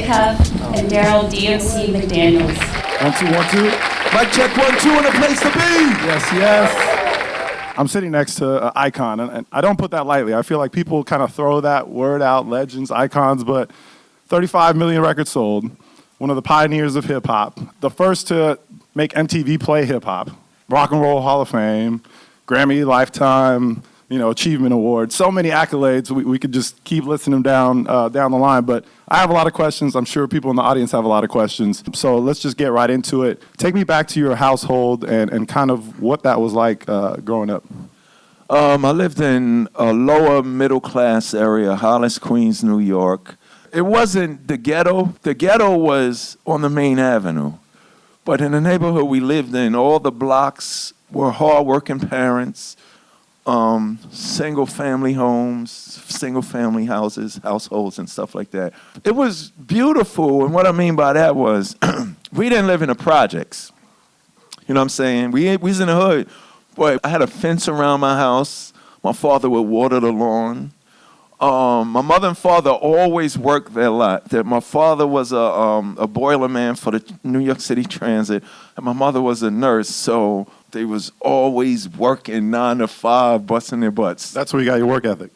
Cuff, and Darryl DMC McDaniels. 1, 2, 1, 2. Mic check 1, 2, and a place to be. Yes, yes. I'm sitting next to an icon, and I don't put that lightly. I feel like people kind of throw that word out, legends, icons, but 35 million records sold, one of the pioneers of hip-hop, the first to make MTV play hip-hop, Rock and Roll Hall of Fame, Grammy Lifetime, Achievement Award, so many accolades. We could just keep listing them down the line, but I have a lot of questions. I'm sure people in the audience have a lot of questions. So let's just get right into it. Take me back to your household and kind of what that was like growing up. I lived in a lower middle class area, Hollis, Queens, New York. It wasn't the ghetto. The ghetto was on the main avenue. But in the neighborhood we lived in, all the blocks were hardworking parents, single-family homes, single-family households, and stuff like that. It was beautiful, and what I mean by that was we didn't live in the projects. You know what I'm saying? We was in the hood. Boy, I had a fence around my house. My father would water the lawn. My mother and father always worked there a lot. My father was a boiler man for the New York City Transit, and my mother was a nurse, so they was always working 9 to 5, busting their butts. That's where you got your work ethic.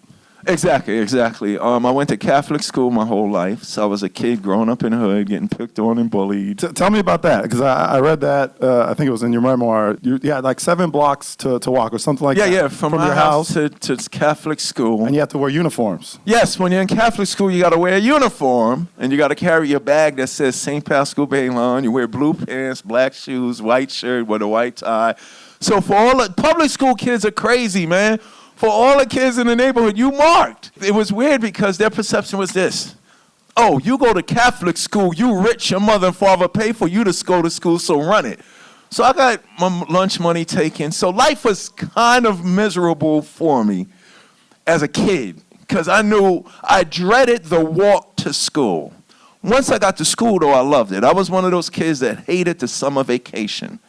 Exactly. I went to Catholic school my whole life, so I was a kid growing up in the hood, getting picked on and bullied. Tell me about that, because I read that, I think it was in your memoir. You had like 7 blocks to walk or something like that. Yeah, from your my house to Catholic school. And you had to wear uniforms. Yes, when you're in Catholic school, you got to wear a uniform, and you got to carry your bag that says St. Pascal Baylon. You wear blue pants, black shoes, white shirt with a white tie. So for all the public school kids are crazy, man. For all the kids in the neighborhood, you marked. It was weird because their perception was this. Oh, you go to Catholic school, you rich, your mother and father pay for you to go to school, so run it. So I got my lunch money taken. So life was kind of miserable for me as a kid because I dreaded the walk to school. Once I got to school, though, I loved it. I was one of those kids that hated the summer vacation.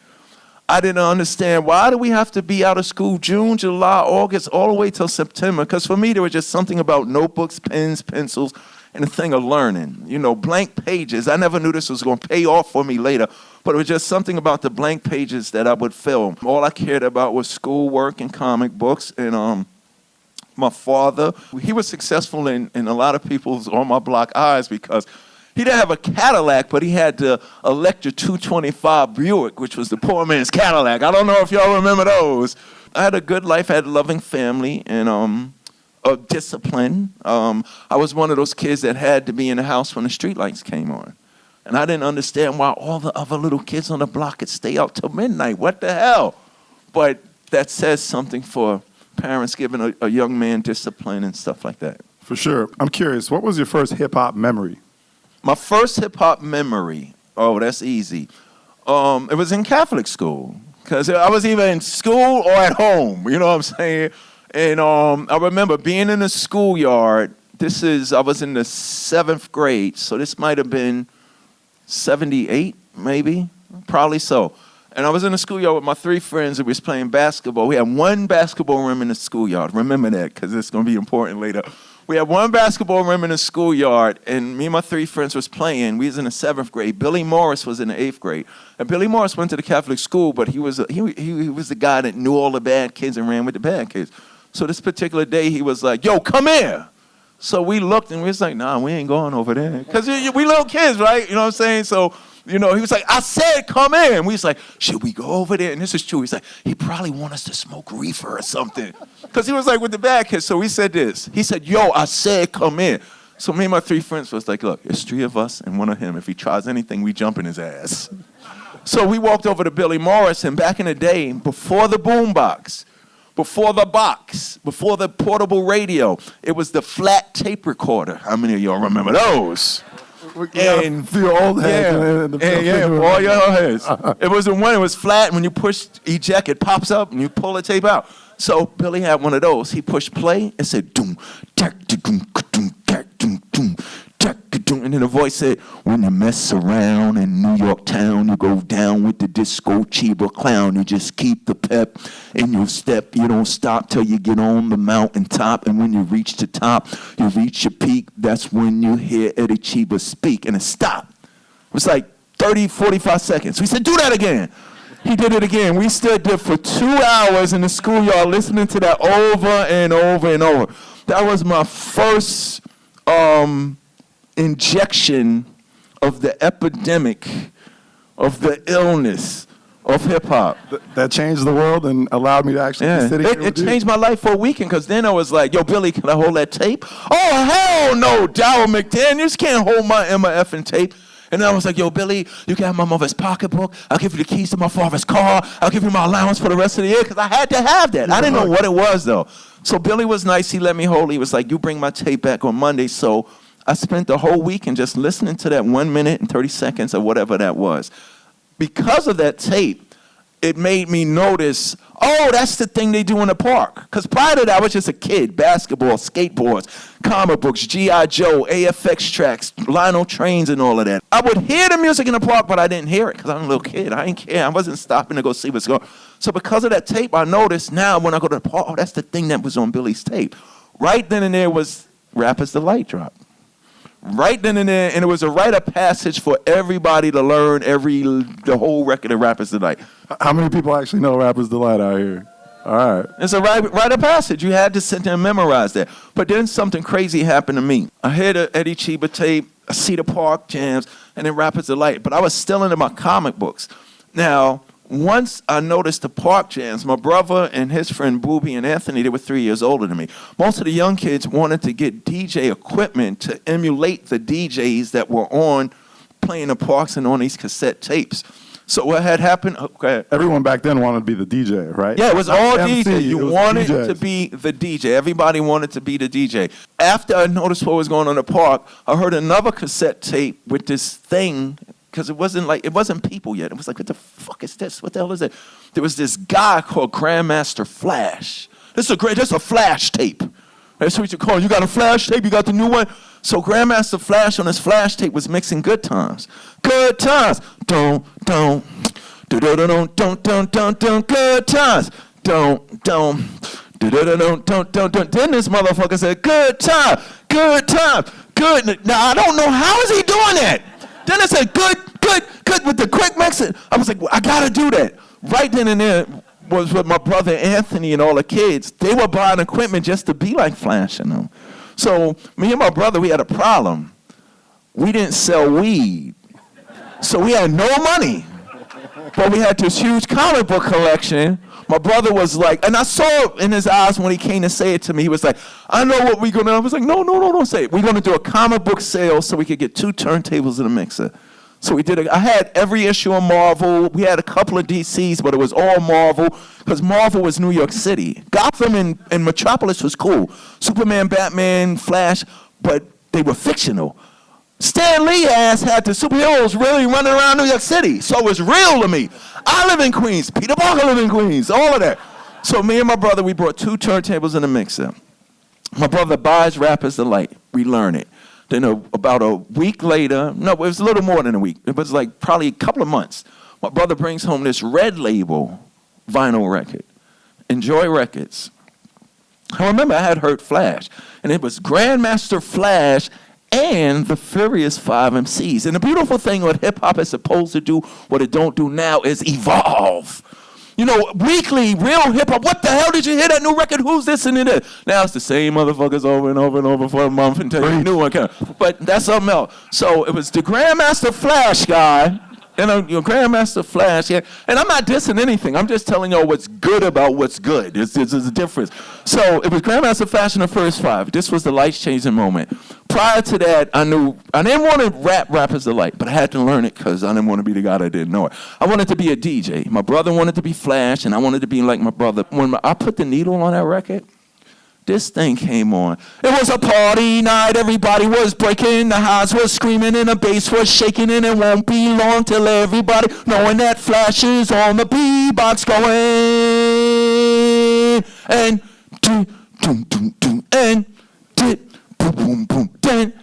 I didn't understand, why do we have to be out of school June, July, August, all the way till September? Because for me, there was just something about notebooks, pens, pencils, and a thing of learning. Blank pages. I never knew this was going to pay off for me later, but it was just something about the blank pages that I would fill. All I cared about was schoolwork and comic books. And my father, he was successful in a lot of people's on my block eyes because he didn't have a Cadillac, but he had the Electra 225 Buick, which was the poor man's Cadillac. I don't know if y'all remember those. I had a good life. I had a loving family and a discipline. I was one of those kids that had to be in the house when the streetlights came on. And I didn't understand why all the other little kids on the block could stay out till midnight. What the hell? But that says something for parents giving a young man discipline and stuff like that. For sure. I'm curious, what was your first hip-hop memory? My first hip-hop memory, oh, that's easy. It was in Catholic school, because I was either in school or at home, you know what I'm saying? And I remember being in the schoolyard. I was in the 7th grade, so this might have been 78, maybe, probably so. And I was in the schoolyard with my 3 friends, and we was playing basketball. We had 1 basketball rim in the schoolyard. Remember that, because it's going to be important later. We had 1 basketball rim in the schoolyard, and me and my 3 friends was playing. We was in the 7th grade. Billy Morris was in the 8th grade. And Billy Morris went to the Catholic school, but he was the guy that knew all the bad kids and ran with the bad kids. So this particular day, he was like, yo, come here. So we looked, and we was like, nah, we ain't going over there. Because we little kids, right? You know what I'm saying? So, he was like, I said, come in. And we was like, should we go over there? And this is true. He's like, he probably want us to smoke reefer or something. Because he was like with the bad kids. So we said this. He said, yo, I said, come in. So me and my 3 friends was like, look, it's 3 of us and 1 of him. If he tries anything, we jump in his ass. So we walked over to Billy Morris, and back in the day, before the boombox, before the box, before the portable radio, it was the flat tape recorder. How many of y'all remember those? And for your old head. For all your heads. It was the one, it was flat, and when you push eject, it pops up, and you pull the tape out. So Billy had one of those. He pushed play and said, doom, tack, doom, doom, tack, doom, doom, tack, And then the voice said, when you mess around in New York town, you go down with the disco Chiba clown. You just keep the pep in your step. You don't stop till you get on the mountain top. And when you reach the top, you reach your peak. That's when you hear Eddie Chiba speak. And it stopped. It was like 30, 45 seconds. We said, do that again. He did it again. We stood there for 2 hours in the schoolyard listening to that over and over and over. That was my first injection of the epidemic, of the illness of hip-hop. That changed the world and allowed me to actually be sitting here It changed my life for a weekend, because then I was like, yo, Billy, can I hold that tape? Oh, hell no, Darryl McDaniels can't hold my effing tape. And then I was like, yo, Billy, you can have my mother's pocketbook. I'll give you the keys to my father's car. I'll give you my allowance for the rest of the year, because I had to have that. I didn't know what it was, though. So Billy was nice. He let me hold it. He was like, you bring my tape back on Monday. So I spent the whole weekend just listening to that 1 minute and 30 seconds or whatever that was. Because of that tape, it made me notice, oh, that's the thing they do in the park. Because prior to that, I was just a kid. Basketball, skateboards, comic books, G.I. Joe, AFX tracks, Lionel trains, and all of that. I would hear the music in the park, but I didn't hear it because I'm a little kid. I didn't care. I wasn't stopping to go see what's going on. So because of that tape, I noticed now when I go to the park, oh, that's the thing that was on Billy's tape. Right then and there was Rapper's Delight drop. Right then and there, and it was a rite of passage for everybody to learn the whole record of Rapper's Delight. How many people actually know Rapper's Delight out here? All right. It's a rite of passage. You had to sit there and memorize that. But then something crazy happened to me. I heard the Eddie Chiba tape, I see the park jams, and then Rapper's Delight. But I was still into my comic books. Now, once I noticed the park jams, my brother and his friend Booby and Anthony, they were 3 years older than me. Most of the young kids wanted to get DJ equipment to emulate the DJs that were on playing the parks and on these cassette tapes. So what had happened? Okay. Everyone back then wanted to be the DJ, right? Yeah, it was all MC, DJ. You wanted to be the DJ. Everybody wanted to be the DJ. After I noticed what was going on in the park, I heard another cassette tape with this thing, because it wasn't people yet. It was like, what the fuck is this? What the hell is it? There was this guy called Grandmaster Flash. This is a flash tape. That's what you call it. You got a flash tape? You got the new one? So Grandmaster Flash on his flash tape was mixing good times. Good times. Don't, good times. Don't. Then this motherfucker said, good time. Now, I don't know, how is he doing that? Then it said, good, with the quick mix. I was like, well, I gotta do that. Right then and there was with my brother Anthony and all the kids. They were buying equipment just to be like Flash, you know. So me and my brother, we had a problem. We didn't sell weed. So we had no money. But we had this huge comic book collection. My brother was like, and I saw in his eyes when he came to say it to me, he was like, I know what we're going to do. I was like, no, don't say it. We're going to do a comic book sale so we could get 2 turntables and a mixer. So we did it. I had every issue of Marvel. We had a couple of DCs, but it was all Marvel, because Marvel was New York City. Gotham and Metropolis was cool. Superman, Batman, Flash, but they were fictional. Stan Lee ass had the superheroes really running around New York City, so it was real to me. I live in Queens. Peter Parker live in Queens. All of that. So me and my brother, we brought 2 turntables and a mixer. My brother buys Rapper's Delight. We learn it. Then about a week later, no, it was a little more than a week. It was like probably a couple of months. My brother brings home this Red Label vinyl record, Enjoy Records. I remember I had heard Flash, and it was Grandmaster Flash and the Furious 5 MCs. And the beautiful thing what hip-hop is supposed to do, what it don't do now, is evolve. You know, weekly, real hip-hop, what the hell did you hear that new record? Who's this and that? Now it's the same motherfuckers over and over and over for a month until you new one comes. But that's something else. So it was the Grandmaster Flash guy, your Grandmaster Flash, yeah. And I'm not dissing anything. I'm just telling y'all what's good about what's good. There's a difference. So it was Grandmaster Flash in the first 5. This was the life-changing moment. Prior to that, I knew I didn't want to rap Rapper's Delight, but I had to learn it because I didn't want to be the guy that didn't know it. I wanted to be a DJ. My brother wanted to be Flash, and I wanted to be like my brother. When I put the needle on that record, this thing came on. It was a party night. Everybody was breaking. The highs was screaming, and the bass was shaking, and it won't be long till everybody knowing that Flash is on the beatbox going. And and boom boom boom,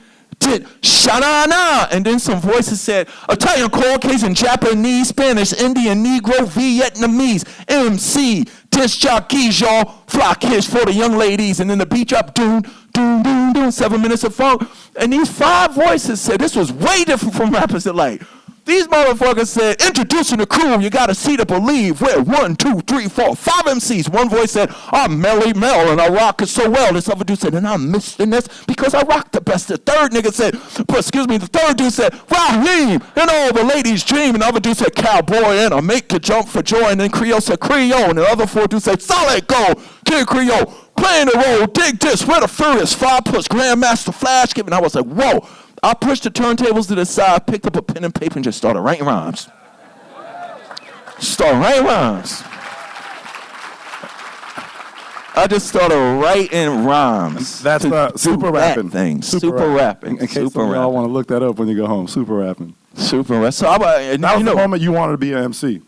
it sha-na-na? And then some voices said, Italian, Caucasian, Japanese, Spanish, Indian, Negro, Vietnamese, MC, disc jockeys, y'all, fly kids for the young ladies. And then the beat drop, doom, doom, doom, doom, 7 minutes of funk. And these 5 voices said, this was way different from rappers that like, these motherfuckers said, introducing the crew, you gotta see to believe. We're 1, 2, 3, 4, 5 MCs. One voice said, I'm Melly Mel and I rock it so well. This other dude said, and I'm missing this because I rock the best. The third nigga said, the third dude said, Raheem, and all the ladies dream. And the other dude said, cowboy, and I make you jump for joy. And then Creole said, Creole. And the other 4 dudes said, solid gold, Kid Creole, playing the role, dig this, we're the furious 5 plus Grandmaster Flash. And I was like, whoa. I pushed the turntables to the side, picked up a pen and paper, and just started writing rhymes. I just started writing rhymes. That's super rapping. Thing. Super rapping. In case y'all want to look that up when you go home. Super rapping. Super rapping. So that was the moment you wanted to be an MC.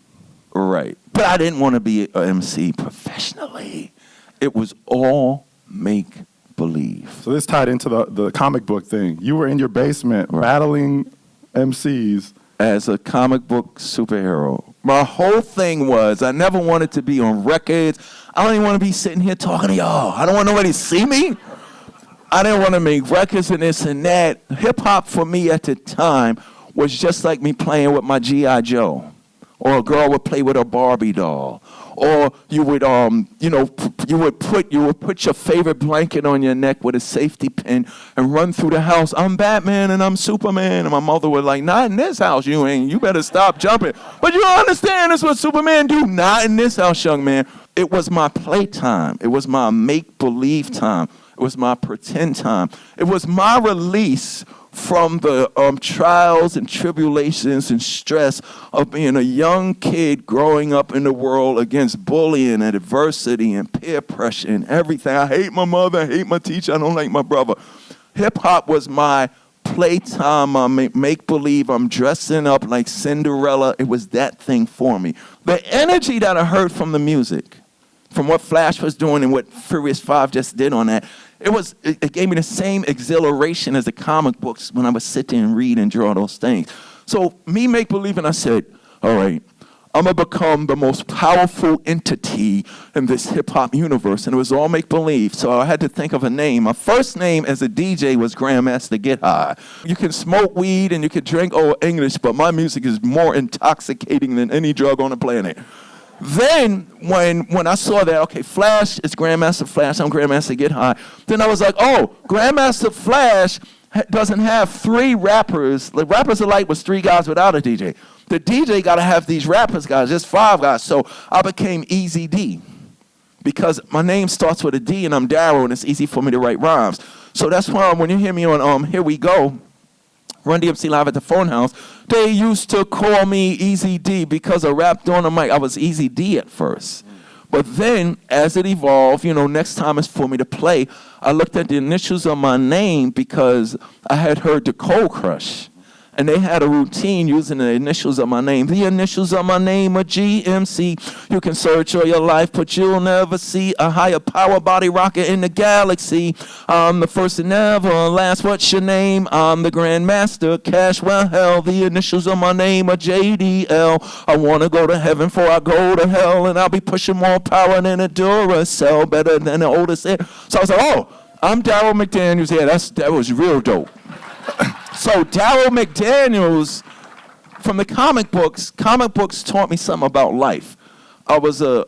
Right. But I didn't want to be an MC professionally. It was all make believe. So this tied into the comic book thing. You were in your basement battling MCs. As a comic book superhero. My whole thing was I never wanted to be on records. I don't even want to be sitting here talking to y'all. I don't want nobody to see me. I didn't want to make records and this and that. Hip-hop for me at the time was just like me playing with my G.I. Joe. Or a girl would play with a Barbie doll. Or you would, you would put your favorite blanket on your neck with a safety pin and run through the house. I'm Batman and I'm Superman. And my mother would like, not in this house, you ain't. You better stop jumping. But you don't understand, that's what Superman do. Not in this house, young man. It was my playtime. It was my make-believe time. It was my pretend time. It was my release from the trials and tribulations and stress of being a young kid growing up in the world against bullying and adversity and peer pressure and everything. I hate my mother, I hate my teacher, I don't like my brother. Hip-hop was my playtime, my make-believe. I'm dressing up like Cinderella. It was that thing for me. The energy that I heard from the music, from what Flash was doing and what Furious 5 just did on that, it gave me the same exhilaration as the comic books when I would sit there and read and draw those things. So me make believe, and I said, all right, I'm going to become the most powerful entity in this hip-hop universe. And it was all make believe. So I had to think of a name. My first name as a DJ was Grandmaster Get High. You can smoke weed and you can drink Old English, but my music is more intoxicating than any drug on the planet. Then when I saw that, okay, Flash is Grandmaster Flash, I'm Grandmaster Get High, then I was like, oh, Grandmaster Flash doesn't have 3 rappers. Like, Rappers Alike was 3 guys without a DJ. The DJ got to have these rappers guys, just 5 guys. So I became Easy D because my name starts with a D and I'm Darryl and it's easy for me to write rhymes. So that's why when you hear me on Here We Go, Run-DMC Live at the Phone House, they used to call me Easy D because I rapped on the mic. I was Easy D at first. But then, as it evolved, next time it's for me to play, I looked at the initials of my name because I had heard the Cold Crush. And they had a routine using the initials of my name. The initials of my name are GMC. You can search all your life, but you'll never see a higher power body rocket in the galaxy. I'm the first and never last. What's your name? I'm the Grandmaster Cash. Well, hell, the initials of my name are JDL. I want to go to heaven before I go to hell, and I'll be pushing more power than a Duracell, better than the oldest air. So I was like, oh, I'm Darryl McDaniels. Yeah, that was real dope. So Darryl McDaniels, from the comic books taught me something about life. I was a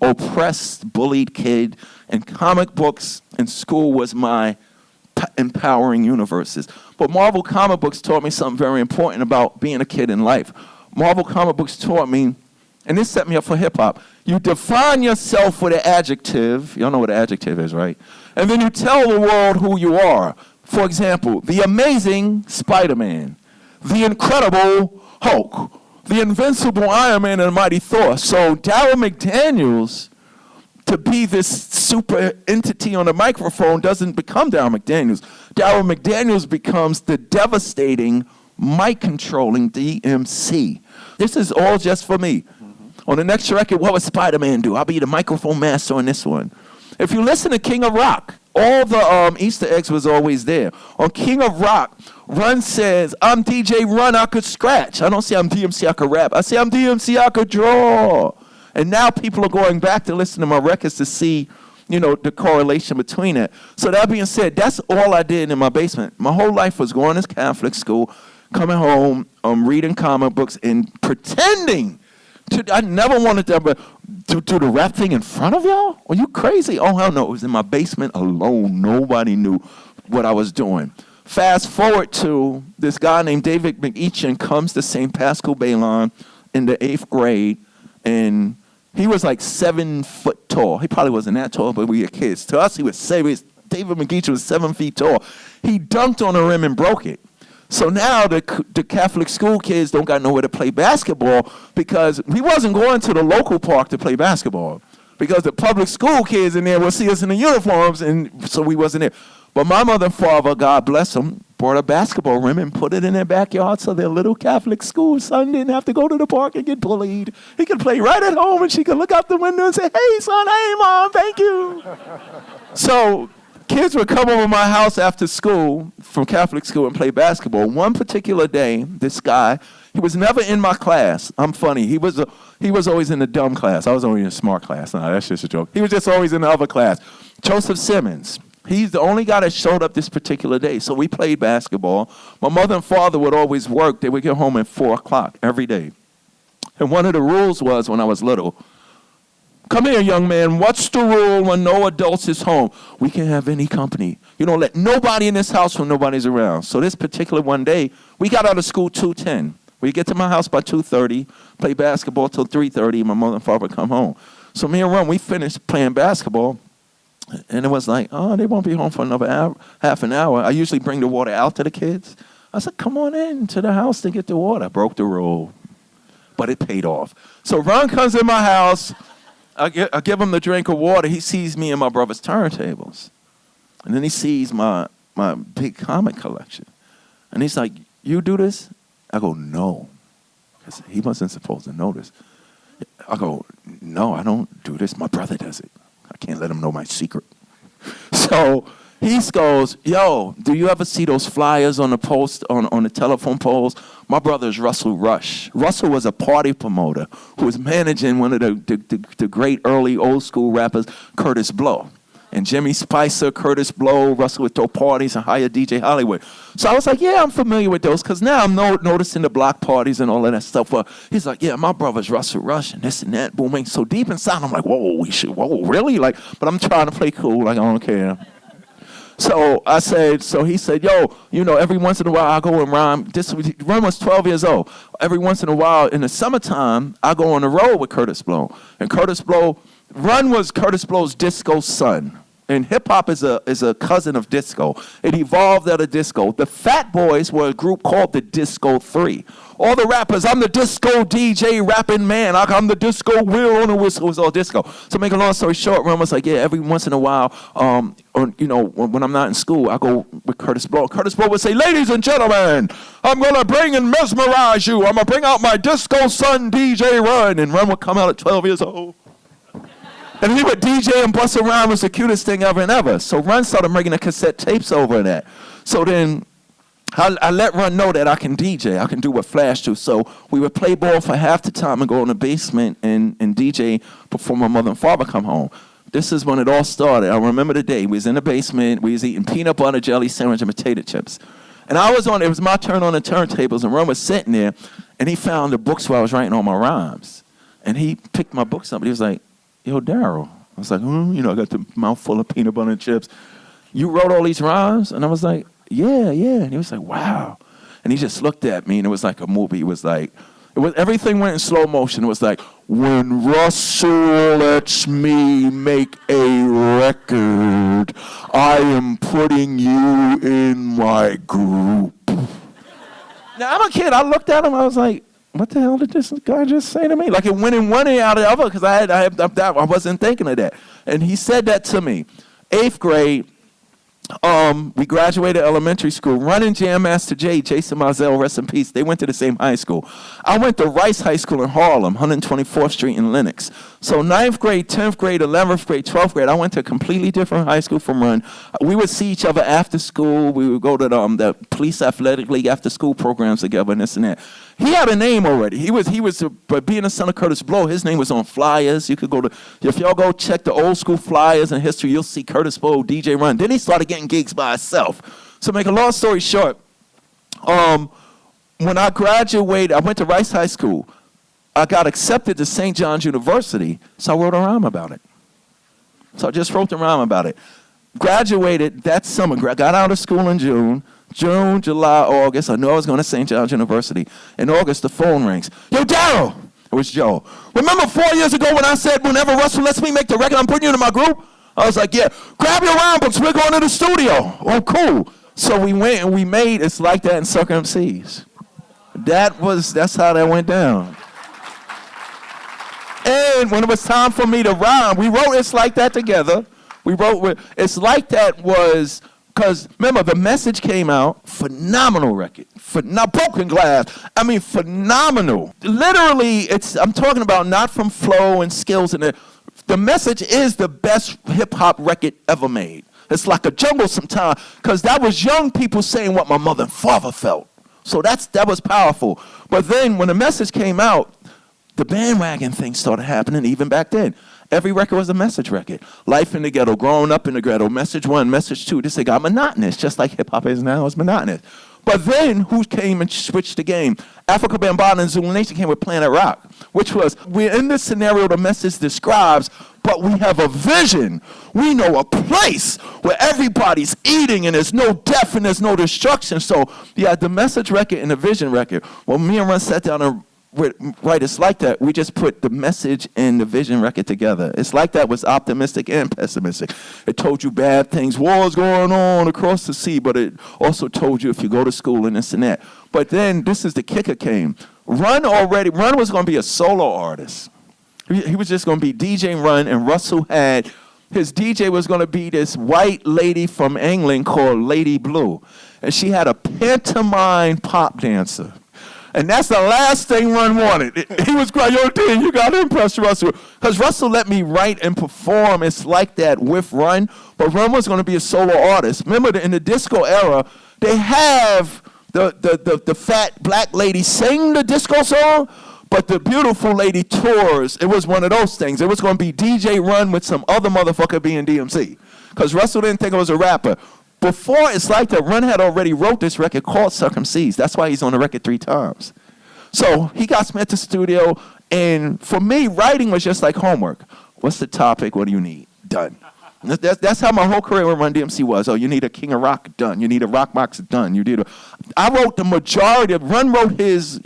oppressed, bullied kid, and comic books in school was my empowering universes. But Marvel comic books taught me something very important about being a kid in life. Marvel comic books taught me, and this set me up for hip-hop, you define yourself with an adjective. Y'all know what an adjective is, right? And then you tell the world who you are. For example, the amazing Spider-Man, the incredible Hulk, the invincible Iron Man, and the mighty Thor. So Darryl McDaniels, to be this super entity on the microphone, doesn't become Darryl McDaniels. Darryl McDaniels becomes the devastating, mic-controlling DMC. This is all just for me. On the next record, what would Spider-Man do? I'll be the microphone master on this one. If you listen to King of Rock, all the Easter eggs was always there. On King of Rock, Run says, I'm DJ Run, I could scratch. I don't say I'm DMC, I could rap. I say I'm DMC, I could draw. And now people are going back to listen to my records to see, the correlation between it. So that being said, that's all I did in my basement. My whole life was going to Catholic school, coming home, reading comic books, and pretending I never wanted to do the rap thing in front of y'all. Are you crazy? Oh, hell no. It was in my basement alone. Nobody knew what I was doing. Fast forward to this guy named David McEachin comes to St. Pascal Baylon in the 8th grade, and he was like 7 foot tall. He probably wasn't that tall, but we were kids. To us, David McEachin was 7 feet tall. He dunked on the rim and broke it. So now the Catholic school kids don't got nowhere to play basketball because we wasn't going to the local park to play basketball because the public school kids in there will see us in the uniforms, and so we wasn't there. But my mother and father, God bless them, brought a basketball rim and put it in their backyard so their little Catholic school son didn't have to go to the park and get bullied. He could play right at home, and she could look out the window and say, hey, son, hey, mom, thank you. So kids would come over my house after school from Catholic school and play basketball. One particular day, this guy, he was never in my class. I'm funny. He was always in the dumb class. I was always in the smart class. No, that's just a joke. He was just always in the other class. Joseph Simmons. He's the only guy that showed up this particular day. So we played basketball. My mother and father would always work. They would get home at 4 o'clock every day. And one of the rules was when I was little, come here, young man. What's the rule when no adults is home? We can have any company. You don't let nobody in this house when nobody's around. So this particular one day, we got out of school 2:10. We get to my house by 2:30, play basketball till 3:30. My mother and father would come home. So me and Ron, we finished playing basketball. And it was like, oh, they won't be home for another hour, half an hour. I usually bring the water out to the kids. I said, come on in to the house to get the water. Broke the rule, but it paid off. So Ron comes in my house. I give him the drink of water. He sees me and my brother's turntables. And then he sees my big comic collection. And he's like, you do this? I go, no. Because he wasn't supposed to know this. I go, no, I don't do this. My brother does it. I can't let him know my secret. So he goes, yo, do you ever see those flyers on the post, on the telephone poles? My brother is Russell Rush. Russell was a party promoter who was managing one of the great early old school rappers, Curtis Blow. And Jimmy Spicer, Curtis Blow, Russell would throw parties and hire DJ Hollywood. So I was like, yeah, I'm familiar with those, because now I'm noticing the block parties and all of that stuff. He's like, yeah, my brother's Russell Rush and this and that, booming. So deep inside, I'm like, whoa, really? Like, but I'm trying to play cool, like I don't care. So he said, yo, every once in a while I go and rhyme. Ron was 12 years old. Every once in a while in the summertime, I go on the road with Curtis Blow. And Ron was Curtis Blow's disco son. And hip-hop is a cousin of disco. It evolved out of disco. The Fat Boys were a group called the Disco 3. All the rappers, I'm the disco DJ rapping man. I'm the disco wheel on the whistle. It was all disco. So make a long story short, Ron was like, yeah, every once in a while, when I'm not in school, I go with Curtis Blow. Curtis Blow would say, ladies and gentlemen, I'm going to bring and mesmerize you. I'm going to bring out my disco son, DJ Run. And Ron would come out at 12 years old. And he would DJ and bust around. It was the cutest thing ever and ever. So Run started making the cassette tapes over that. So then I let Run know that I can DJ. I can do what Flash do. So we would play ball for half the time and go in the basement and DJ before my mother and father come home. This is when it all started. I remember the day. We was in the basement. We was eating peanut butter jelly sandwich and potato chips. And it was my turn on the turntables, and Run was sitting there, and he found the books where I was writing all my rhymes. And he picked my books up, and he was like, yo, Darryl. I was like, I got the mouthful of peanut butter and chips. You wrote all these rhymes? And I was like, yeah. And he was like, wow. And he just looked at me, and it was like a movie. Everything went in slow motion. It was like, when Russell lets me make a record, I am putting you in my group. Now, I'm a kid. I looked at him. I was like, what the hell did this guy just say to me? Like it went in one ear out of the other because I wasn't thinking of that. And he said that to me. 8th grade, We graduated elementary school. Run and Jam Master J, Jason Mizell, rest in peace. They went to the same high school. I went to Rice High School in Harlem, 124th Street in Lenox. So 9th grade, 10th grade, 11th grade, 12th grade, I went to a completely different high school from Run. We would see each other after school. We would go to the police athletic league after school programs together and this and that. He had a name already. But being a son of Curtis Blow, his name was on flyers. You could if y'all go check the old school flyers and history, you'll see Curtis Blow, DJ Run. Then he started getting gigs by himself. So make a long story short, when I graduated, I went to Rice High School. I got accepted to St. John's University, so I wrote a rhyme about it. So I just wrote the rhyme about it. Graduated that summer, got out of school in June, July, August. I knew I was going to St. John's University. In August, the phone rings. Yo, Darryl! It was Joe. Remember 4 years ago when I said, whenever Russell lets me make the record, I'm putting you into my group? I was like, yeah, grab your rhyme books. We're going to the studio. Oh, cool. So we went and we made It's Like That in Sucker MCs. That's how that went down. And when it was time for me to rhyme, we wrote It's Like That together. It's Like That was, because remember, The Message came out, phenomenal record. Broken Glass, I mean, phenomenal. Literally, I'm talking about not from flow and skills and The Message is the best hip-hop record ever made. It's like a jungle sometimes, because that was young people saying what my mother and father felt. So that was powerful. But then when The Message came out, the bandwagon thing started happening even back then. Every record was a Message record. Life in the Ghetto, Growing Up in the Ghetto, Message 1, Message 2. This thing got monotonous, just like hip-hop is now. It's monotonous. But then, who came and switched the game? Africa Bambaataa and Zulu Nation came with Planet Rock, which was, we're in this scenario The Message describes, but we have a vision. We know a place where everybody's eating and there's no death and there's no destruction. So, yeah, the Message record and the Vision record. When me and Run sat down and right, It's Like That, we just put the Message and the Vision record together. It's Like That was optimistic and pessimistic. It told you bad things, wars going on across the sea, but it also told you if you go to school and this and that. But then this is the kicker came. Run was going to be a solo artist. He was just going to be DJ Run, and Russell had, his DJ was going to be this white lady from England called Lady Blue. And she had a pantomime pop dancer. And that's the last thing Run wanted. He was crying, yo, Dan, you got to impress Russell. Because Russell let me write and perform It's Like That with Run, but Run was going to be a solo artist. Remember, in the disco era, they have the fat black lady sing the disco song, but the beautiful lady tours. It was one of those things. It was going to be DJ Run with some other motherfucker being DMC. Because Russell didn't think I was a rapper. Before It's Like That, Run had already wrote this record called Sucker MCs. That's why he's on the record 3 times. So he got me at the studio, and for me, writing was just like homework. What's the topic? What do you need? Done. That's how my whole career with Run-DMC was. Oh, you need a King of Rock? Done. You need a Rock Box? Done. I wrote the majority of, Run wrote his,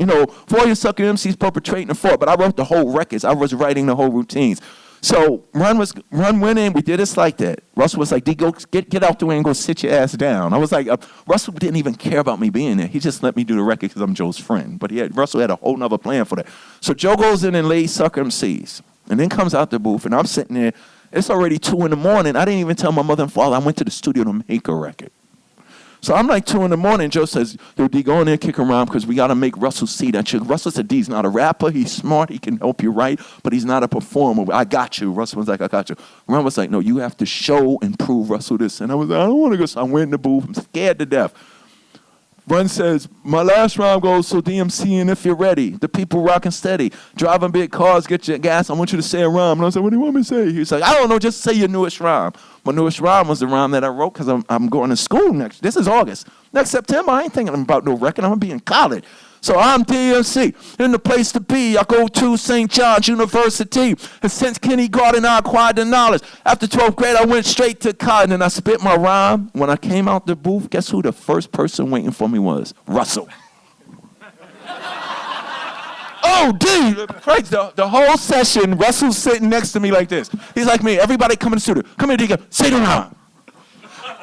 for your Sucker MCs perpetrating the fraud, but I wrote the whole records. I was writing the whole routines. So Run went in, we did It's Like That. Russell was like, D, go get out the way and go sit your ass down. I was like, Russell didn't even care about me being there. He just let me do the record because I'm Joe's friend. But Russell had a whole nother plan for that. So Joe goes in and lays Sucker MCs. And then comes out the booth, and I'm sitting there. It's already 2 in the morning. I didn't even tell my mother and father I went to the studio to make a record. So I'm like 2 in the morning. Joe says, yo, D, go in there and kick around because we got to make Russell see that shit. Russell said, D's not a rapper. He's smart. He can help you write, but he's not a performer. I got you. Russell was like, I got you. Ron was like, no, you have to show and prove Russell this. And I was like, I don't want to go. So I went in the booth. I'm scared to death. Run says, my last rhyme goes, so DMC, and if you're ready, the people rocking steady, driving big cars, get your gas, I want you to say a rhyme. And I was like, what do you want me to say? He was like, I don't know, just say your newest rhyme. My newest rhyme was the rhyme that I wrote because I'm going to school this is August. Next September, I ain't thinking about no record, I'm going to be in college. So I'm DMC, in the place to be. I go to St. John's University. And since kindergarten, I acquired the knowledge. After 12th grade, I went straight to college and I spit my rhyme. When I came out the booth, guess who the first person waiting for me was? Russell. Oh, D! The whole session, Russell's sitting next to me like this. He's like me, everybody come in the studio. Come here, D, say the rhyme.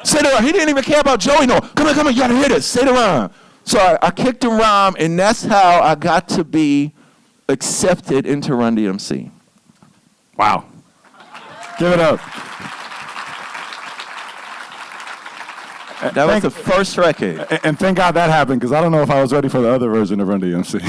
Say the rhyme. He didn't even care about Joey, no. Come on, you gotta hear this. Say the rhyme. So I kicked the rhyme, and that's how I got to be accepted into Run-DMC. Wow. Give it up. That was the first record. And thank God that happened, because I don't know if I was ready for the other version of Run-DMC.